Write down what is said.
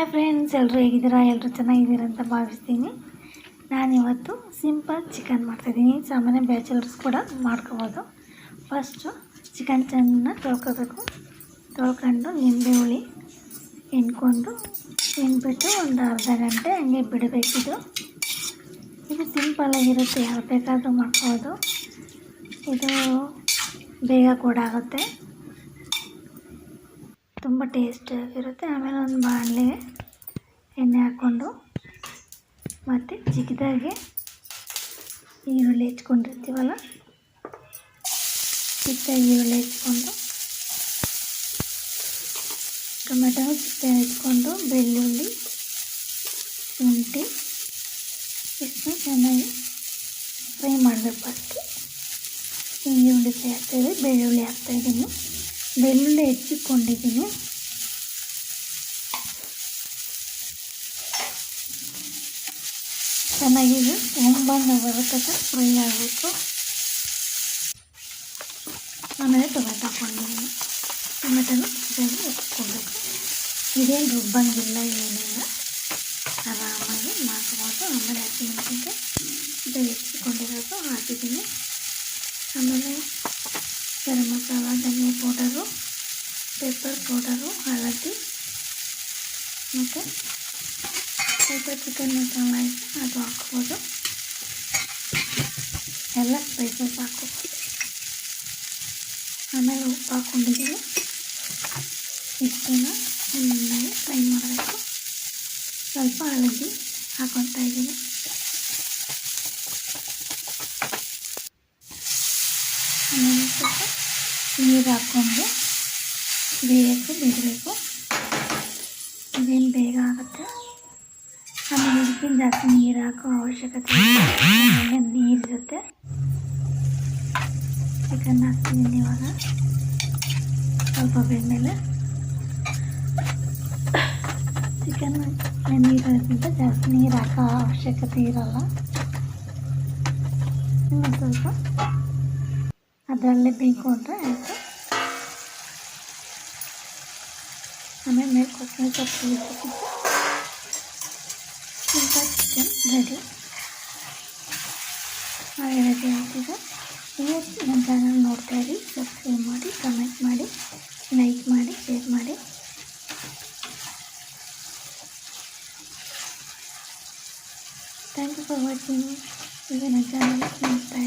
Hi friends, ಎಲ್ಲರೂ ಹೇಗಿದ್ದೀರಾ? ಎಲ್ಲರೂ ಚೆನ್ನಾಗಿದ್ದೀರಾ ಅಂತ ಭಾವಿಸ್ತೀನಿ. ನಾನಿವತ್ತು ಸಿಂಪಲ್ ಚಿಕನ್ ಮಾಡ್ತಾಯಿದ್ದೀನಿ. ಸಾಮಾನ್ಯ ಬ್ಯಾಚುಲರ್ಸ್ ಕೂಡ ಮಾಡ್ಕೋಬೋದು. ಫಸ್ಟು ಚಿಕನ್ ಚೆನ್ನಾಗಿ ತೊಳ್ಕೊಬೇಕು. ತೊಳ್ಕೊಂಡು ನಿಂಬೆ ಹುಳಿ ಹಿಂಡ್ಕೊಂಡು ಹಿಂಡ್ಬಿಟ್ಟು ಒಂದು ಅರ್ಧ ಗಂಟೆ ಹಂಗೆ ಬಿಡಬೇಕಿದು. ಇದು ಸಿಂಪಲ್ಲಾಗಿರುತ್ತೆ, ಯಾರು ಬೇಕಾದರೂ ಮಾಡ್ಕೋಬೋದು. ಇದು ಬೇಗ ಕೂಡ ಆಗುತ್ತೆ, ತುಂಬ ಟೇಸ್ಟಿಯಾಗಿರುತ್ತೆ. ಆಮೇಲೆ ಒಂದು ಬಾಣಲೆಗೆ ಎಣ್ಣೆ ಹಾಕ್ಕೊಂಡು ಮತ್ತು ಚಿಕ್ಕದಾಗಿ ಈರುಳ್ಳಿ ಹೆಚ್ಕೊಂಡಿರ್ತೀವಲ್ಲ, ಚಿಕ್ಕದಾಗಿ ಈರುಳ್ಳಿ ಹೆಚ್ಕೊಂಡು ಟೊಮೆಟೊ ಚಿಕ್ಕದಾಗಿ ಹೆಚ್ಕೊಂಡು ಬೆಳ್ಳುಳ್ಳಿ ಶುಂಠಿ ಇಷ್ಟನ್ನ ಚೆನ್ನಾಗಿ ಫ್ರೈ ಮಾಡಬೇಕು. ಫಸ್ಟು ಈರುಳ್ಳಿ ಫ್ರೈ ಆಗ್ತಾಯಿದೆ, ಬೆಳ್ಳುಳ್ಳಿ ಹಾಕ್ತಾಯಿದ್ದೀನಿ. ಬೆಳ್ಳುಳ್ಳಿ ಹೆಚ್ಚಿಕೊಂಡಿದ್ದೀನಿ. ಚೆನ್ನಾಗಿ ಒಂಬಂದು ಬರುತ್ತಕ ಫ್ರೈ ಆಗಬೇಕು. ಆಮೇಲೆ ಟೊಮೆಟೊ ಹಾಕ್ಕೊಂಡಿದ್ದೀನಿ. ಟೊಮೆಟೊನು ಚೆನ್ನಾಗಿ ಹೆಚ್ಚಿಕೊಳ್ಬೇಕು. ಇದೇನು ರುಬ್ಬಂಗಿಲ್ಲ, ಏನಿಲ್ಲ, ಆರಾಮಾಗಿ ಮಾಡ್ಕೊಬೋದು. ಆಮೇಲೆ ಹಸಿಮೆಣಸಿನ್ಕಾಯಿ ಹೆಚ್ಚಿಕೊಂಡಿರೋದು ಹಾಕಿದ್ದೀನಿ. ಆಮೇಲೆ ಗರಂ ಮಸಾಲ, ಧನಿಯಾ ಪೌಡರು, ಪೆಪ್ಪರ್ ಪೌಡರು, ಹಳದಿ ಮತ್ತು ಸ್ವಲ್ಪ ಚಿಕನ್ ಮಸಾಲ ಇದೆ, ಅದು ಹಾಕ್ಬೋದು. ಎಲ್ಲ ಸ್ಪೈಸಸ್ ಹಾಕ್ಕೋಬೋದು. ಆಮೇಲೆ ಉಪ್ಪು ಹಾಕ್ಕೊಂಡಿದ್ದೀನಿ. ಇಷ್ಟನ್ನು ಚೆನ್ನಾಗಿ ಫ್ರೈ ಮಾಡಬೇಕು. ಸ್ವಲ್ಪ ಹಳದಿ ಹಾಕ್ಕೊತಾ ಇದ್ದೀನಿ. ಆಮೇಲೆ ಸ್ವಲ್ಪ ನೀರು ಹಾಕ್ಕೊಂಡು ಬಿಡಬೇಕು. ಇದೇನು ಬೇಗ ಆಗುತ್ತೆ. ಆಮೇಲೆ ಇದಕ್ಕಿಂತ ಜಾಸ್ತಿ ನೀರು ಹಾಕೋ ಅವಶ್ಯಕತೆ ಇಲ್ಲ, ನೀರಿರುತ್ತೆ. ಚಿಕನ್ ಹಾಕ್ತಿದ್ದೀನಿ ಇವಾಗ. ಸ್ವಲ್ಪ ಬೆಂದಮೇಲೆ ಚಿಕನ್ ನೀರಿರೋದ್ಕಿಂತ ಜಾಸ್ತಿ ನೀರು ಹಾಕೋ ಅವಶ್ಯಕತೆ ಇರೋಲ್ಲ. ಇನ್ನು ಸ್ವಲ್ಪ ಅದರಲ್ಲೇ ಬೇಯಿಕೊಂಡ್ರೆ ಆಯಿತು. ಆಮೇಲೆ ಮೇಲೆ ಕೊತ್ತಂಬರಿ ಸೊಪ್ಪು ಇಟ್ಬಿಟ್ಟು ಸಿಂಪಲ್ ಚಿಕನ್ ರೆಡಿ ಆಗ್ತಿದೆ. ನೀವು ನನ್ನ ಚಾನಲ್ ನೋಡ್ತಾ ಇರಿ, ಸಬ್ಸ್ಕ್ರೈಬ್ ಮಾಡಿ, ಕಮೆಂಟ್ ಮಾಡಿ, ಲೈಕ್ ಮಾಡಿ, ಶೇರ್ ಮಾಡಿ. Thank you for watching. ಈಗ ನನ್ನ ಚಾನಲ್ ನೋಡ್ತಾ